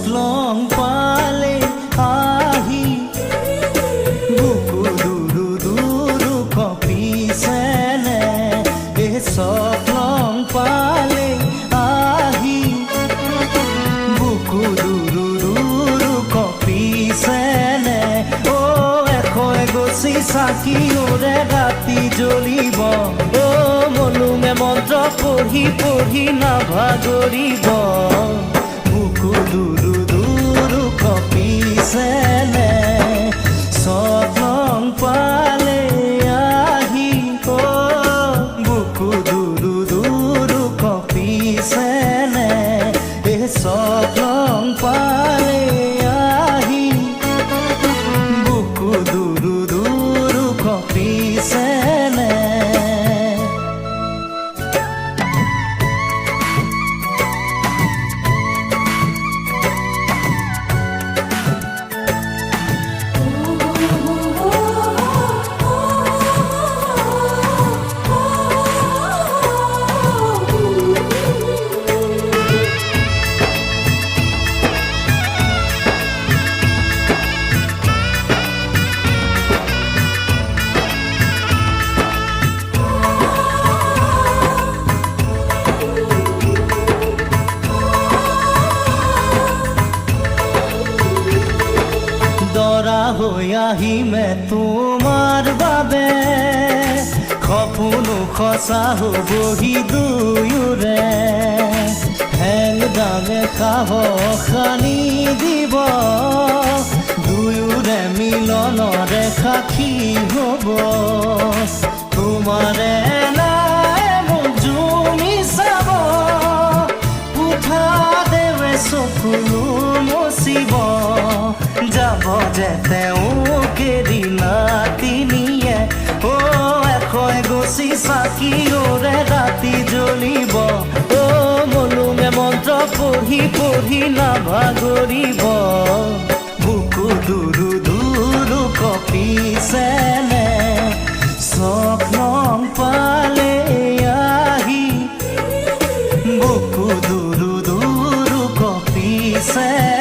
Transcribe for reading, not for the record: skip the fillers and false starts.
লং পালে আহি বুকু দুরু দুরু কপিছেনে এ লং পালে আহি বুকু দুরু দুরু কপিছেনে ও এখয় গছি চাকি ওৰে ৰাতি জ্বলিব ও মনুমে মন্ত্ৰ পঢ়ি পঢ়ি নাভাগৰিব দুৰু দুৰু কপিছেনে লং পালে আহি ও বুকু দুৰু দুৰু কপিছেনে লং পালে আহি বুকু দুৰু দুৰু কপিছেনে দৰা হৈ আহিমে তোমাৰ বাবে সপোনো সঁচা হ'বহি দুয়োৰে হেং দামে সাহস আনি দিব দুয়োৰে মিলনৰে সাক্ষী হ'ব তোমাৰে নাই মোক জুমি চাব উঠা দেৱে চকুলো মচিব যাব যে তেওঁকে দিনাতিনিয়ে ও এখয় গছি চাকি ওৰে ৰাতি জ্বলিব ও মনুমে মন্ত্ৰ পঢ়ি পঢ়ি নাভাগৰিব বুকু দুৰু দুৰু কপিছেনে লং পালে আহি বুকু দুৰু দুৰু কপিছেনে